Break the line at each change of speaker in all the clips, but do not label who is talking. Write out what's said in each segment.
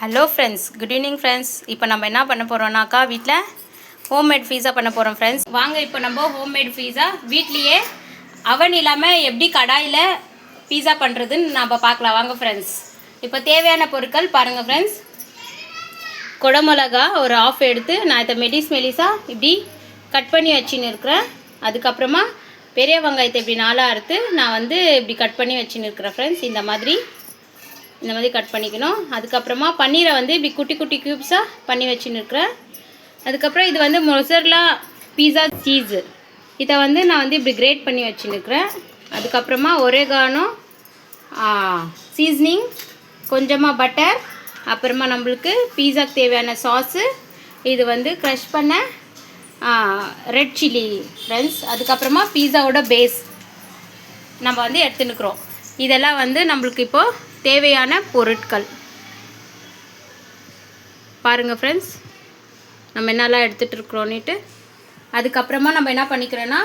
Hello friends, good evening friends. இப்போ நம்ம என்ன பண்ண போகிறோம்னாக்கா வீட்டில் ஹோம்மேட் பீஸா பண்ண போகிறோம் ஃப்ரெண்ட்ஸ். வாங்க இப்போ நம்ம ஹோம்மேட் பீஸா வீட்லேயே அவன் இல்லாமல் எப்படி கடாயில் பீஸா பண்ணுறதுன்னு நம்ம பார்க்கலாம். வாங்க ஃப்ரெண்ட்ஸ். இப்போ தேவையான பொருட்கள் பாருங்கள் ஃப்ரெண்ட்ஸ். குடமிளகா ஒரு ஆஃப் எடுத்து நான் இதை மெலிசாக இப்படி கட் பண்ணி வச்சுன்னு இருக்கிறேன். அதுக்கப்புறமா பெரிய வெங்காயத்தை இப்படி நாளாக அறுத்து நான் இப்படி கட் பண்ணி வச்சுன்னு இருக்கிறேன் ஃப்ரெண்ட்ஸ். இந்த மாதிரி கட் பண்ணிக்கணும். அதுக்கப்புறமா பன்னீரை இப்படி குட்டி குட்டி க்யூப்ஸாக பண்ணி வச்சுன்னு இருக்கிறேன். அதுக்கப்புறம் இது மொசரல்லா பீஸா சீஸு, இதை நான் இப்படி கிரேட் பண்ணி வச்சுன்னு இருக்கிறேன். அதுக்கப்புறமா ஒரேகானோ, சீஸ்னிங், கொஞ்சமாக பட்டர், அப்புறமா நம்மளுக்கு பீஸாக்கு தேவையான சாஸு, இது க்ரஷ் பண்ண ரெட் சில்லி ஃப்ரெண்ட்ஸ். அதுக்கப்புறமா பீஸாவோட பேஸ் நம்ம எடுத்துன்னுக்குறோம். இதெல்லாம் நம்மளுக்கு இப்போது தேவையான பொருட்கள் பாருங்கள் ஃப்ரெண்ட்ஸ், நம்ம என்னெல்லாம் எடுத்துகிட்டு இருக்கிறோன்னுட்டு. அதுக்கப்புறமா நம்ம என்ன பண்ணிக்கிறோன்னா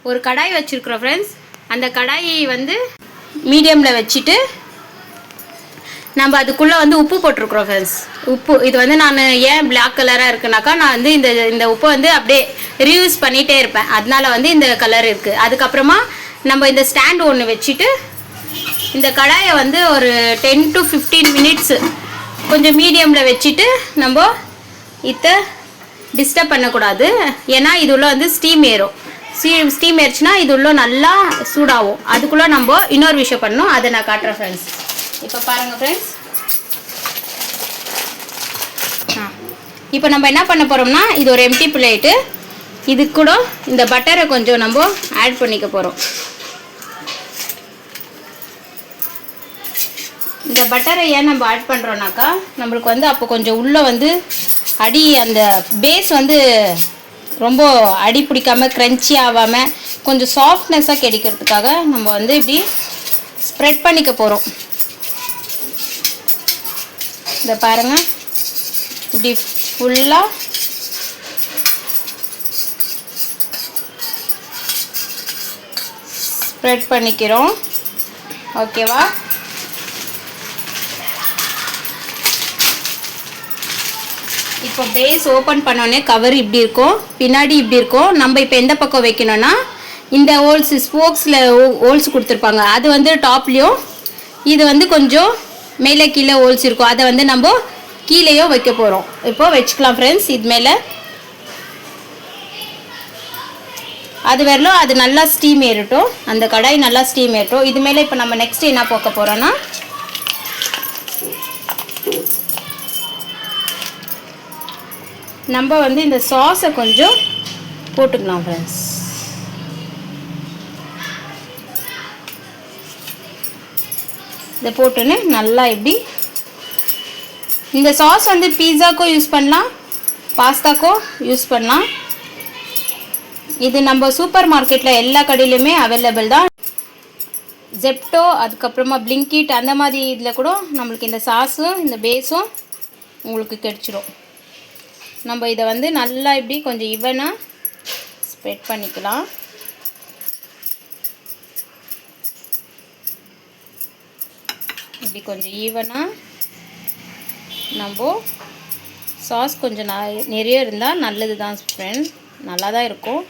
ஒரு கடாய் வச்சுருக்குறோம் ஃப்ரெண்ட்ஸ். அந்த கடாயை மீடியமில் வச்சுட்டு நம்ம அதுக்குள்ளே உப்பு போட்டிருக்குறோம் ஃப்ரெண்ட்ஸ். உப்பு இது நான் ஏன் பிளாக் கலராக இருக்குனாக்கா, நான் இந்த உப்பை அப்படியே ரீயூஸ் பண்ணிகிட்டே இருப்பேன், அதனால இந்த கலர் இருக்குது. அதுக்கப்புறமா நம்ம இந்த ஸ்டாண்டு ஒன்று வச்சுட்டு இந்த கடாயை ஒரு 10 to 15 மினிட்ஸு கொஞ்சம் மீடியமில் வச்சுட்டு நம்ம இதை டிஸ்டர்ப் பண்ணக்கூடாது. ஏன்னா இது உள்ள ஸ்டீம் ஏறும். ஸ்டீம் ஏறிச்சுன்னா இது உள்ள நல்லா சூடாகும். அதுக்குள்ளே நம்ம இன்னொரு விஷயம் பண்ணணும், அதை நான் காட்டுறேன் ஃப்ரெண்ட்ஸ். இப்போ பாருங்கள் ஃப்ரெண்ட்ஸ், இப்போ நம்ம என்ன பண்ண போகிறோம்னா, இது ஒரு எம்டி பிளேட்டு. இது கூட இந்த பட்டரை கொஞ்சம் நம்ம ஆட் பண்ணிக்க போகிறோம். இந்த பட்டரை ஏன் நம்ம ஆட் பண்ணுறோன்னாக்கா, நம்மளுக்கு அப்போ கொஞ்சம் உள்ளே அடி அந்த பேஸ் ரொம்ப அடி பிடிக்காமல் க்ரன்ச்சி ஆகாமல் கொஞ்சம் சாஃப்ட்னஸாக கிடைக்கிறதுக்காக நம்ம இப்படி ஸ்ப்ரெட் பண்ணிக்க போகிறோம். இதை பாருங்கள், இப்படி ஃபுல்லாக ஸ்ப்ரெட் பண்ணிக்கிறோம். ஓகேவா? இப்போ பேஸ் ஓப்பன் பண்ணோடனே கவர் இப்படி இருக்கும், பின்னாடி இப்படி இருக்கும். நம்ம இப்போ எந்த பக்கம் வைக்கணும்னா, இந்த ஹோல்ஸ் ஸ்போக்ஸில் ஹோல்ஸ் கொடுத்துருப்பாங்க, அது டாப்லேயும், இது கொஞ்சம் மேலே கீழே ஹோல்ஸ் இருக்கும், அதை நம்ம கீழேயும் வைக்க போகிறோம். இப்போது வச்சுக்கலாம் ஃப்ரெண்ட்ஸ். இது மேலே அது வரலும் அது நல்லா ஸ்டீம் ஏறட்டும், அந்த கடாய் நல்லா ஸ்டீம் ஏறட்டும். இது மேலே இப்போ நம்ம நெக்ஸ்ட் என்ன போக்க போகிறோன்னா, நம்ம இந்த சாஸை கொஞ்சம் போட்டுக்கலாம் ஃப்ரெண்ட்ஸ். இதை போட்டுன்னு நல்லா இப்படி இந்த சாஸ் பீஸாக்கோ யூஸ் பண்ணலாம், பாஸ்தாக்கோ யூஸ் பண்ணலாம். இது நம்ம சூப்பர் மார்க்கெட்டில் எல்லா கடையிலுமே அவைலபிள் தான். ஜெப்டோ, அதுக்கப்புறமா பிளிங்கிட், அந்த மாதிரி இதில் கூட நம்மளுக்கு இந்த சாஸும் இந்த பேஸும் உங்களுக்கு கிடைச்சிரும். நம்ம இதை நல்லா இப்படி கொஞ்சம் ஈவனாக ஸ்ப்ரெட் பண்ணிக்கலாம். இப்படி கொஞ்சம் ஈவனாக நம்ம சாஸ் கொஞ்சம் நிறைய இருந்தால் நல்லது தான் ஃப்ரெண்ட், நல்லா தான் இருக்கும்.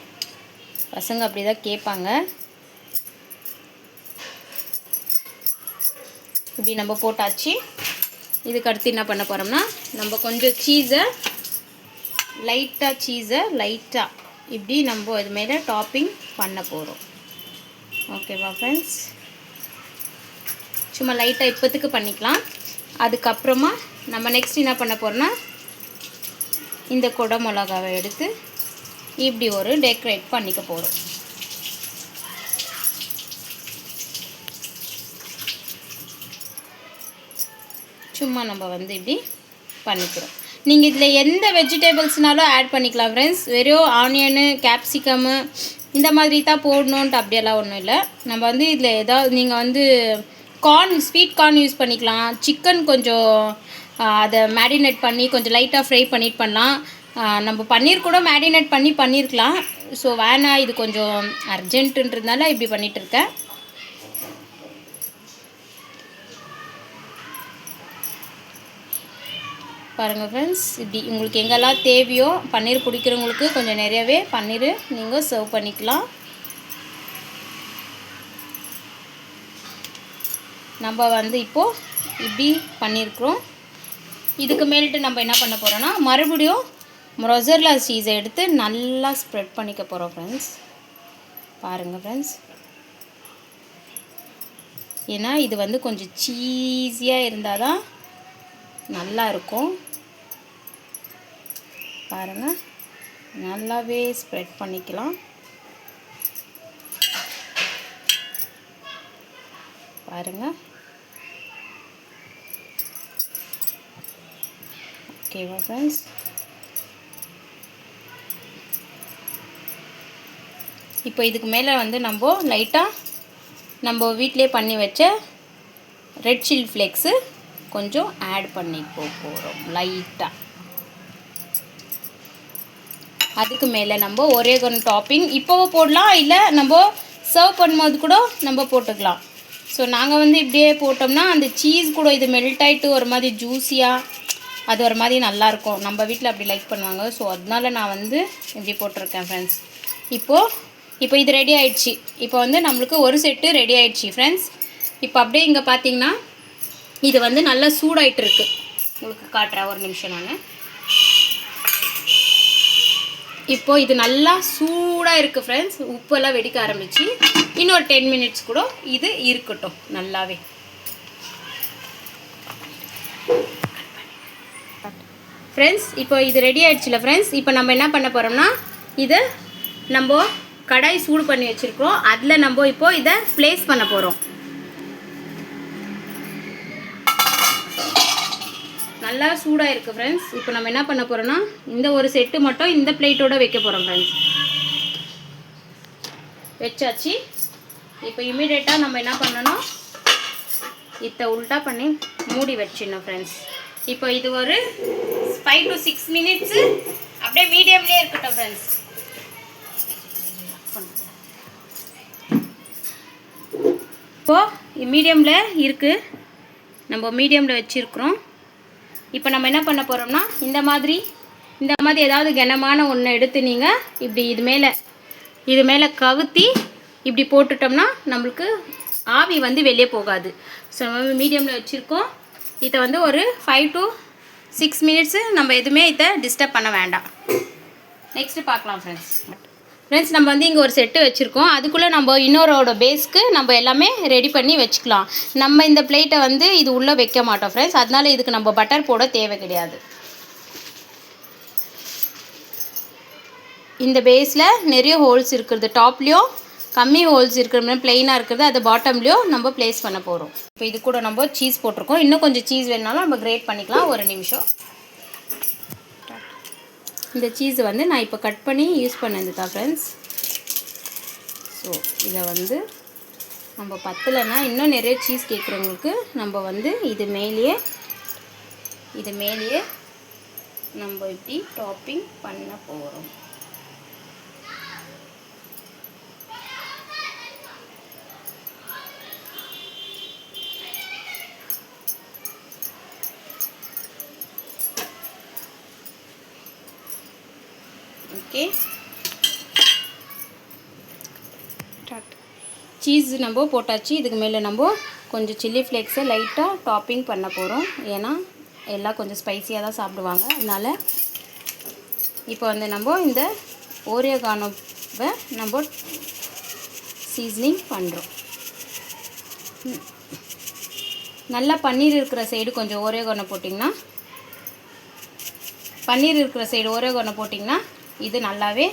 பசங்க அப்படி தான் கேட்பாங்க. இப்படி நம்ம போட்டாச்சு. இதுக்கு அடுத்து என்ன பண்ண போகிறோம்னா, நம்ம கொஞ்சம் சீஸை லைட்டாக இப்படி நம்ம இது மேலே டாப்பிங் பண்ண போகிறோம். ஓகேவா ஃப்ரெண்ட்ஸ்? சும்மா லைட்டாக இப்போத்துக்கு பண்ணிக்கலாம். அதுக்கப்புறமா நம்ம நெக்ஸ்ட் என்ன பண்ண போகிறோம்னா, இந்த குடை மிளகாவை எடுத்து இப்படி ஒரு டெக்கரேட் பண்ணிக்க போகிறோம். சும்மா நம்ம இப்படி பண்ணிக்கிறோம். நீங்கள் இதில் எந்த வெஜிடபிள்ஸ்னாலும் ஆட் பண்ணிக்கலாம் ஃப்ரெண்ட்ஸ். வெறும் ஆனியனு, கேப்சிகமு இந்த மாதிரி தான் போடணுன்ட்டு அப்படியெல்லாம் ஒன்றும் இல்லை. நம்ம இதில் ஏதாவது நீங்கள் கார்ன், ஸ்வீட் கார்ன் யூஸ் பண்ணிக்கலாம். சிக்கன் கொஞ்சம் அதை மேரினேட் பண்ணி கொஞ்சம் லைட்டாக ஃப்ரை பண்ணிட்டு பண்ணலாம். நம்ம பன்னீர் கூட மேரினேட் பண்ணியிருக்கலாம். ஸோ வேணாம், இது கொஞ்சம் அர்ஜென்ட்டுன்றதுனால இப்படி பண்ணிகிட்ருக்கேன். பாருங்கள் ஃப்ரெண்ட்ஸ், இப்படி உங்களுக்கு எங்கெல்லாம் தேவையோ பன்னீர் பிடிக்கிறவங்களுக்கு கொஞ்சம் நிறையவே பன்னீர் நீங்கள் சர்வ் பண்ணிக்கலாம். நம்ம வந்து இப்போது இப்படி பண்ணியிருக்கிறோம். இதுக்கு மேலிட்டு நம்ம என்ன பண்ண போகிறோன்னா மறுபடியும் மொசரல்லா சீஸை எடுத்து நல்லா ஸ்ப்ரெட் பண்ணிக்க போகிறோம் ஃப்ரெண்ட்ஸ். பாருங்கள் ஃப்ரெண்ட்ஸ், ஏன்னா இது வந்து கொஞ்சம் சீஸியாக இருந்தால் தான் நல்லா இருக்கும். பாருங்கள், நல்லாவே ஸ்ப்ரெட் பண்ணிக்கலாம். பாருங்கள், ஓகேவா ஃப்ரெண்ட்ஸ்? இப்போ இதுக்கு மேலே வந்து நம்ம லைட்டாக நம்ம வீட்டிலே பண்ணி வச்ச ரெட் சில்லி ஃப்ளேக்ஸு கொஞ்சம் ஆட் பண்ணி போகிறோம் லைட்டாக. அதுக்கு மேலே நம்ம ஒரேகன் டாப்பிங் இப்போவும் போடலாம், இல்லை நம்ம சர்வ் பண்ணும்போது கூட நம்ம போட்டுக்கலாம். ஸோ நாங்கள் வந்து இப்படியே போட்டோம்னா அந்த சீஸ் கூட இது மெல்ட் ஆகிட்டு ஒரு மாதிரி ஜூஸியாக அது ஒரு மாதிரி நல்லாயிருக்கும். நம்ம வீட்டில் அப்படி லைக் பண்ணுவாங்க. ஸோ அதனால நான் வந்து இப்படி போட்டிருக்கேன் ஃப்ரெண்ட்ஸ். இப்போ இது ரெடி ஆகிடுச்சு. இப்போ வந்து நம்மளுக்கு ஒரு செட்டு ரெடி ஆகிடுச்சு ஃப்ரெண்ட்ஸ். இப்போ அப்படியே இங்கே பார்த்தீங்கன்னா இது வந்து நல்லா சூடாயிட்டுருக்கு. உங்களுக்கு காட்டுறேன், ஒரு நிமிஷம். நான் இப்போது இது நல்லா சூடாக இருக்குது ஃப்ரெண்ட்ஸ். உப்பெல்லாம் வெடிக்க ஆரம்பிச்சு. இன்னொரு 10 மினிட்ஸ் கூட இது இருக்கட்டும் நல்லாவே. ஃப்ரெண்ட்ஸ், இப்போ இது ரெடி ஆகிடுச்சுல ஃப்ரெண்ட்ஸ். இப்போ நம்ம என்ன பண்ண போகிறோம்னா இதை நம்ம கடாய் சூடு பண்ணி வச்சுருக்கோம், அதில் நம்ம இப்போது இதை ப்ளேஸ் பண்ண போகிறோம். நல்லா சூடாக இருக்குது ஃப்ரெண்ட்ஸ். இப்போ நம்ம என்ன பண்ண போகிறோம்னா இந்த ஒரு செட்டு மட்டும் இந்த பிளேட்டோடு வைக்க போகிறோம் ஃப்ரெண்ட்ஸ். வச்சாச்சு. இப்போ இமீடியட்டாக நம்ம என்ன பண்ணணும், இதை உல்ட்டா பண்ணி மூடி வச்சிடணும் ஃப்ரெண்ட்ஸ். இப்போ இது ஒரு 5 to 6 மினிட்ஸு அப்படியே மீடியம்லேயே இருக்கட்டும் ஃப்ரெண்ட்ஸ். இப்போது மீடியமில் இருக்குது, நம்ம மீடியமில் வச்சுருக்குறோம். இப்போ நம்ம என்ன பண்ண போகிறோம்னா இந்த மாதிரி ஏதாவது கனமான ஒன்று எடுத்து நீங்கள் இப்படி இது மேலே கவுத்தி இப்படி போட்டுட்டோம்னா நம்மளுக்கு ஆவி வந்து வெளியே போகாது. ஸோ நம்ம மீடியமில் வச்சுருக்கோம். இதை வந்து ஒரு 5 to 6 மினிட்ஸு நம்ம எதுவுமே இதை டிஸ்டர்ப் பண்ண வேண்டாம். நெக்ஸ்ட்டு பார்க்கலாம் ஃப்ரெண்ட்ஸ். நம்ம வந்து இங்கே ஒரு செட்டு வச்சுருக்கோம். அதுக்குள்ளே நம்ம இன்னொரோட பேஸ்க்கு நம்ம எல்லாமே ரெடி பண்ணி வச்சுக்கலாம். நம்ம இந்த பிளேட்டை வந்து இது உள்ளே வைக்க மாட்டோம் ஃப்ரெண்ட்ஸ். அதனால இதுக்கு நம்ம பட்டர் போட தேவை கிடையாது. இந்த பேஸில் நிறைய ஹோல்ஸ் இருக்கிறது, டாப்லேயும் கம்மி ஹோல்ஸ் இருக்கிற மாதிரி ப்ளெயினாக இருக்கிறது, அது பாட்டம்லேயும் நம்ம ப்ளேஸ் பண்ண போகிறோம். இப்போ இது கூட நம்ம சீஸ் போட்டிருக்கோம். இன்னும் கொஞ்சம் சீஸ் வேணுனாலும் நம்ம கிரேட் பண்ணிக்கலாம். ஒரு நிமிஷம். இந்த சீஸை வந்து நான் இப்போ கட் பண்ணி யூஸ் பண்ணது தான் ஃப்ரெண்ட்ஸ். ஸோ இதை வந்து நம்ம பத்தலைன்னா இன்னும் நிறைய சீஸ் கேட்குறவங்களுக்கு நம்ம வந்து இது மேலேயே நம்ம இப்படி டாப்பிங் பண்ண போகிறோம். ஓகே, சீஸ் நம்ம போட்டாச்சு. இதுக்கு மேலே நம்ம கொஞ்சம் சில்லி ஃப்ளேக்ஸை லைட்டாக டாப்பிங் பண்ண போகிறோம். ஏன்னா எல்லாம் கொஞ்சம் ஸ்பைஸியாக தான் சாப்பிடுவாங்க. அதனால் இப்போ வந்து நம்ம இந்த ஓரியோகானோவை நம்ம சீசனிங் பண்ணுறோம். நல்லா பன்னீர் இருக்கிற சைடு கொஞ்சம் ஓரியோகானோ போட்டிங்கன்னா இது நல்லாவே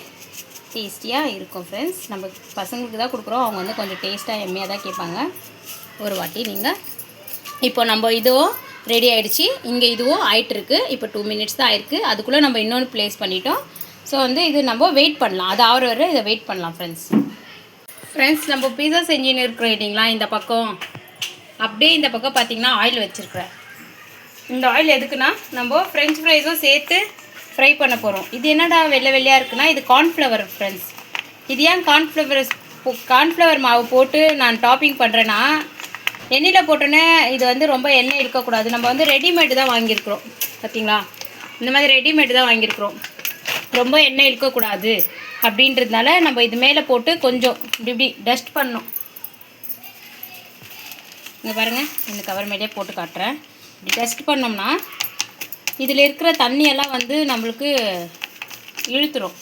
டேஸ்டியாக இருக்கும் ஃப்ரெண்ட்ஸ். நம்ம பசங்களுக்கு தான் கொடுக்குறோம், அவங்க வந்து கொஞ்சம் டேஸ்ட்டாக எம்மியாக தான் கேட்பாங்க. ஒரு வாட்டி நீங்கள் இப்போ நம்ம இதுவும் ரெடி ஆகிடுச்சு. இங்கே இதுவும் ஆகிட்டுருக்கு. இப்போ 2 மினிட்ஸ் தான் ஆயிருக்கு. அதுக்குள்ளே நம்ம இன்னொன்று ப்ளேஸ் பண்ணிட்டோம். ஸோ வந்து இது நம்ம வெயிட் பண்ணலாம். அது ஆகிற வரை இதை வெயிட் பண்ணலாம் ஃப்ரெண்ட்ஸ். நம்ம பீஸா செஞ்சுன்னு இருக்கிறோம் இல்லைங்களா, இந்த பக்கம் அப்படியே இந்த பக்கம் பார்த்திங்கன்னா ஆயில் வச்சுருக்குறேன். இந்த ஆயில் எதுக்குன்னா நம்ம ஃப்ரெஞ்ச் ஃப்ரைஸும் சேர்த்து ஃப்ரை பண்ண போகிறோம். இது என்னடா வெள்ளையாக இருக்குன்னா இது கார்ன்ஃப்ளவர் ஃப்ரெண்ட்ஸ். இது ஏன் கார்ன்ஃப்ளவர் மாவு போட்டு நான் டாப்பிங் பண்ணுறேன்னா, எண்ணெயில் போட்டோன்னே இது வந்து ரொம்ப எண்ணெய் இருக்கக்கூடாது. நம்ம வந்து ரெடிமேடு தான் வாங்கியிருக்கிறோம் பார்த்தீங்களா. இந்த மாதிரி ரெடிமேட் தான் வாங்கியிருக்கிறோம். ரொம்ப எண்ணெய் இழுக்கக்கூடாது அப்படின்றதுனால நம்ம இது மேலே போட்டு கொஞ்சம் இப்படி டஸ்ட் பண்ணோம். இங்கே பாருங்கள், இந்த கவர் மேலே போட்டு காட்டுறேன். இப்படி டஸ்ட் பண்ணோம்னா இதில் இருக்கிற தண்ணியெல்லாம் வந்து நம்மளுக்கு இழுத்துரும்.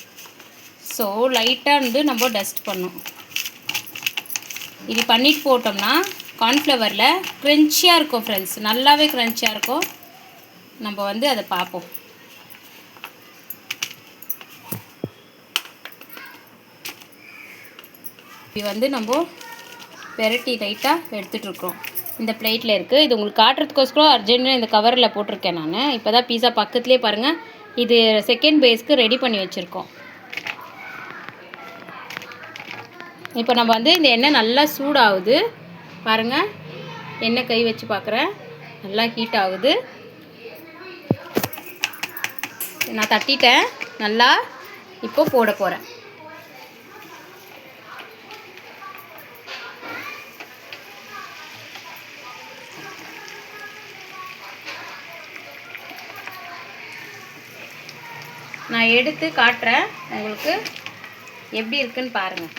ஸோ லைட்டாக வந்து நம்ம டஸ்ட் பண்ணோம். இது பண்ணிட்டு போட்டோம்னா கார்ன்ஃப்ளவரில் க்ரன்ச்சியாக இருக்கும் ஃப்ரெண்ட்ஸ், நல்லாவே க்ரன்ச்சியாக இருக்கும். நம்ம வந்து அதை பார்ப்போம். இது வந்து நம்ம பெரட்டி லைட்டாக எடுத்துகிட்ருக்குறோம். இந்த பிளேட்டில் இருக்குது. இது உங்களுக்கு காட்டுறதுக்கோசரம் அர்ஜென்ட்டாக இந்த கவரில் போட்டிருக்கேன் நான். இப்போ தான் பீஸா பக்கத்துலேயே பாருங்கள், இது செகண்ட் பேஸ்க்கு ரெடி பண்ணி வச்சுருக்கோம். இப்போ நம்ம வந்து இந்த எண்ணெய் நல்லா சூடாகுது பாருங்கள். எண்ணெய் கை வச்சு பார்க்குறேன், நல்லா ஹீட் ஆகுது. நான் தட்டிட்டேன் நல்லா. இப்போ போட போகிறேன். நான் எடுத்து காட்டுறேன் உங்களுக்கு எப்படி இருக்குன்னு பாருங்கள்.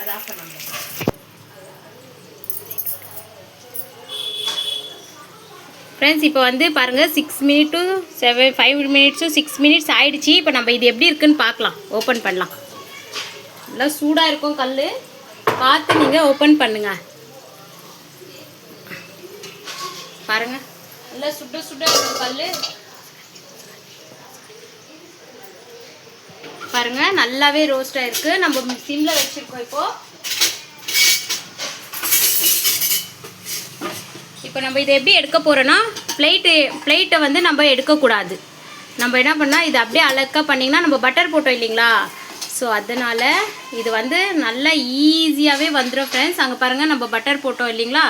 அது ஆஃப் பண்ணுங்க ஃப்ரெண்ட்ஸ். இப்போ வந்து பாருங்கள் 6 மினிட் டு 5 மினிட்ஸு 6 மினிட்ஸ் ஆகிடுச்சி. இப்போ நம்ம இது எப்படி இருக்குன்னு பார்க்கலாம். ஓப்பன் பண்ணலாம். நல்லா சூடாக இருக்கும் கல், பார்த்து நீங்கள் ஓப்பன் பண்ணுங்கள். பாருங்கள், நல்லா சுட சுட இருக்கும் கல். பாருங்கள், நல்லாவே ரோஸ்டாக இருக்குது. நம்ம சிம்மில் வச்சுருக்கோம். இப்போ நம்ம இதை எப்படி எடுக்க போகிறோன்னா, பிளேட்டை வந்து நம்ம எடுக்கக்கூடாது. நம்ம என்ன பண்ணால் இது அப்படியே அழகாக பண்ணிங்கன்னா, நம்ம பட்டர் போட்டோம் இல்லைங்களா, ஸோ அதனால் இது வந்து நல்லா ஈஸியாகவே வந்துடும் ஃப்ரெண்ட்ஸ். அங்கே பாருங்கள், நம்ம பட்டர் போட்டோம் இல்லைங்களா,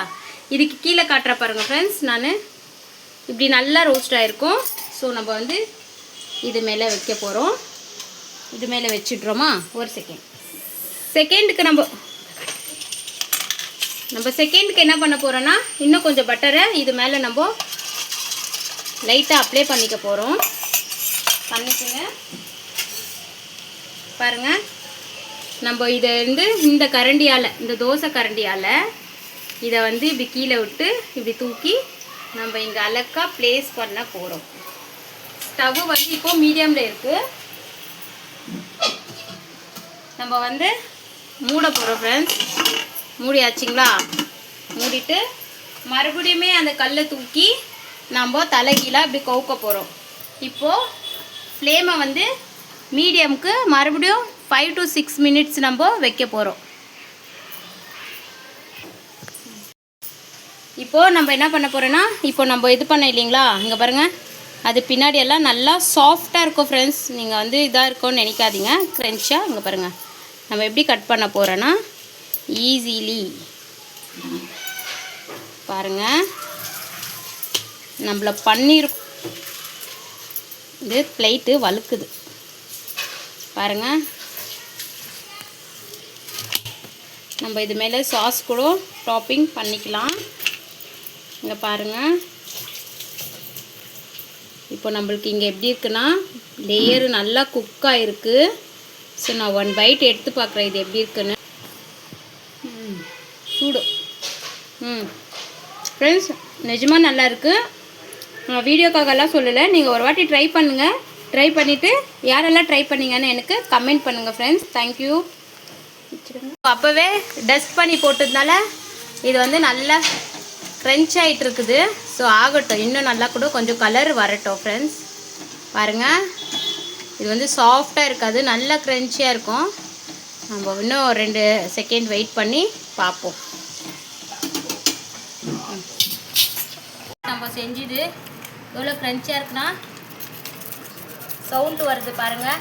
இதுக்கு கீழே காட்டுற பாருங்கள் ஃப்ரெண்ட்ஸ். நான் இப்படி நல்லா ரோஸ்ட் ஆகிருக்கும். ஸோ நம்ம வந்து இது மேலே வைக்க போகிறோம். இது மேலே வச்சுட்றோமா, ஒரு செகண்டுக்கு நம்ம செகண்டுக்கு என்ன பண்ண போகிறோன்னா, இன்னும் கொஞ்சம் பட்டரை இது மேலே நம்ம லைட்டாக அப்ளை பண்ணிக்க போகிறோம். பண்ணிக்கோங்க. பாருங்கள், நம்ம இதை வந்து இந்த கரண்டியால், இந்த தோசை கரண்டியால் இதை வந்து இப்படி கீழே விட்டு இப்படி தூக்கி நம்ம இங்கே அழகாக ப்ளேஸ் பண்ண போகிறோம். ஸ்டவ் வந்து இப்போது மீடியமில் இருக்குது. நம்ம வந்து மூட போகிறோம் ஃப்ரெண்ட்ஸ். மூடியாச்சுங்களா? மூடிட்டு மறுபடியுமே அந்த கல்லை தூக்கி நம்ம தலைகீழாக இப்படி கவுக்க போகிறோம். இப்போது ஃப்ளேமை வந்து மீடியமுக்கு மறுபடியும் 5 to 6 மினிட்ஸ் நம்ம வைக்க போகிறோம். இப்போது நம்ம என்ன பண்ண போகிறோன்னா, இப்போ நம்ம இது பண்ண இல்லைங்களா, இங்கே பாருங்கள், அது பின்னாடியெல்லாம் நல்லா சாஃப்டாக இருக்கும் ஃப்ரெண்ட்ஸ். நீங்கள் வந்து இதாக இருக்கும்னு நினைக்காதீங்க, க்ரன்ச்சாக. இங்கே பாருங்கள், நம்ம எப்படி கட் பண்ண போகிறோன்னா ஈஸிலி பாருங்கள், நம்மள பண்ணியிருக்கோம். இது பிளேட்டு வழுக்குது பாருங்கள். நம்ம இது மேலே சாஸ் கூட டாப்பிங் பண்ணிக்கலாம். இங்கே பாருங்கள், இப்போ நம்மளுக்கு இங்கே எப்படி இருக்குன்னா, லேயரு நல்லா குக்காக இருக்குது. ஸோ நான் 1 பைட் எடுத்து பார்க்குறேன் இது எப்படி இருக்குன்னு. சூடு ஃப்ரெண்ட்ஸ், நிஜமாக நல்லா இருக்குது. நான் வீடியோக்காகலாம் சொல்லலை, நீங்கள் ஒரு வாட்டி ட்ரை பண்ணுங்கள். ட்ரை பண்ணிவிட்டு யாரெல்லாம் ட்ரை பண்ணிங்கன்னு எனக்கு கமெண்ட் பண்ணுங்கள் ஃப்ரெண்ட்ஸ். தேங்க்யூ. அப்போவே டஸ்ட் பண்ணி போட்டதுனால இது வந்து நல்லா க்ரன்ச் ஆகிட்டு இருக்குது. ஸோ ஆகட்டும், இன்னும் நல்லா கூட கொஞ்சம் கலர் வரட்டும் ஃப்ரெண்ட்ஸ். பாருங்கள், இது வந்து சாஃப்டாக இருக்காது, நல்லா க்ரன்ச்சியாக இருக்கும். நம்ம இன்னும் 2 செகண்ட் வெயிட் பண்ணி பார்ப்போம். நம்ம செஞ்சது எவ்வளோ க்ரன்ச்சியாக இருக்குன்னா சவுண்டு வருது பாருங்கள்.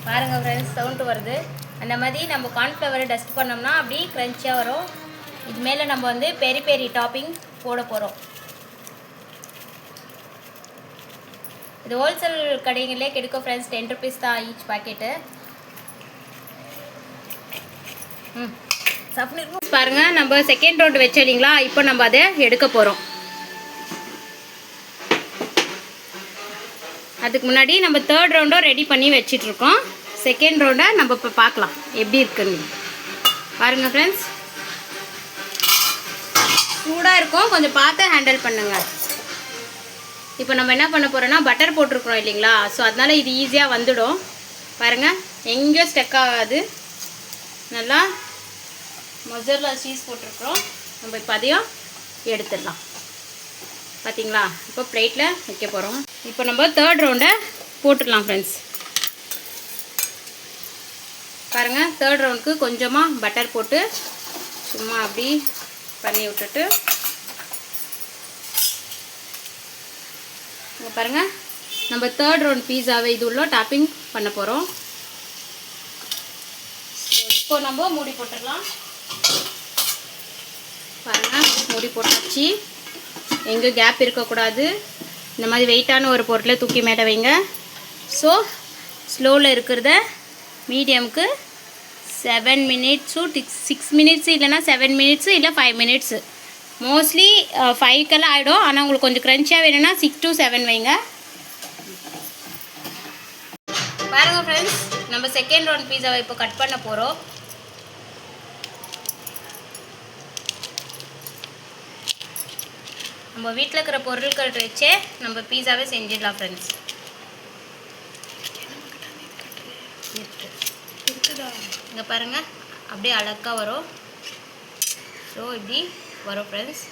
பாருங்கள் ஃப்ரெண்ட்ஸ், சவுண்டு வருது. அந்த மாதிரி நம்ம கார்ன்ஃப்ளவரை டஸ்ட் பண்ணோம்னா அப்படி க்ரன்ச்சியாக வரும். இது மேலே நம்ம வந்து பெரி பெரி டாப்பிங் போட போகிறோம். இது ஹோல்சேல் கடைங்களே கிடைக்கும் ஃப்ரெண்ட்ஸ். 10 rupees தான் ஈச் பாக்கெட்டு. பாருங்க, நம்ம செகண்ட் ரவுண்ட் வச்சோம் இல்லைங்களா, இப்போ நம்ம அதை எடுக்க போகிறோம். அதுக்கு முன்னாடி நம்ம தேர்ட் ரவுண்டும் ரெடி பண்ணி வச்சிட்ருக்கோம். செகண்ட் ரவுண்டை நம்ம இப்போ பார்க்கலாம் எப்படி இருக்குன்னு. பாருங்கள் ஃப்ரெண்ட்ஸ், சூடாக இருக்கும், கொஞ்சம் பார்த்து ஹேண்டில் பண்ணுங்கள். இப்போ நம்ம என்ன பண்ண போகிறோன்னா பட்டர் போட்டிருக்கிறோம் இல்லைங்களா, ஸோ அதனால் இது ஈஸியாக வந்துடும். பாருங்கள், எங்கேயும் ஸ்டெக் ஆகாது. நல்லா மொசரல்லா சீஸ் போட்டிருக்கிறோம். நம்ம இப்போ அதையும் எடுத்துடலாம். பார்த்தீங்களா, இப்போ பிளேட்டில் வைக்க போகிறோம். இப்போ நம்ம தேர்ட் ரவுண்டை போட்டுடலாம் ஃப்ரெண்ட்ஸ். பாருங்கள், தேர்ட் ரவுண்டுக்கு கொஞ்சமாக பட்டர் போட்டு சும்மா அப்படி பண்ணி விட்டுட்டு இங்கே பாருங்கள், நம்ம தேர்ட் ரவுண்ட் பீஸாவை இது உள்ள டாப்பிங் பண்ண போகிறோம். இப்போ நம்ம மூடி போட்டுடலாம். பாருங்கள், மூடி போட்டாச்சு. எங்கேயும் கேப் இருக்கக்கூடாது. இந்த மாதிரி வெயிட்டான ஒரு பொருளை தூக்கி மேலே வைங்க. ஸோ ஸ்லோவில் இருக்கிறத மீடியமுக்கு 7 minutes to 6 minutes, இல்லைனா 7 minutes, இல்லை 5 minutes. மோஸ்ட்லி 5 ஆகிடும். ஆனால் உங்களுக்கு கொஞ்சம் க்ரன்ச்சியாக வேணும்னா 6 to 7 வைங்க. பாருங்கள் ஃப்ரெண்ட்ஸ், நம்ம செகண்ட் ரவுண்ட் பீஸாவை இப்போ கட் பண்ண போகிறோம். நம்ம வீட்டில் இருக்கிற பொருட்கள் வச்சே நம்ம பீஸாவே செஞ்சிடலாம் ஃப்ரெண்ட்ஸ். இங்கே பாருங்கள், அப்படியே அழகாக வரும். ஸோ இப்படி வரும் ஃப்ரெண்ட்ஸ்.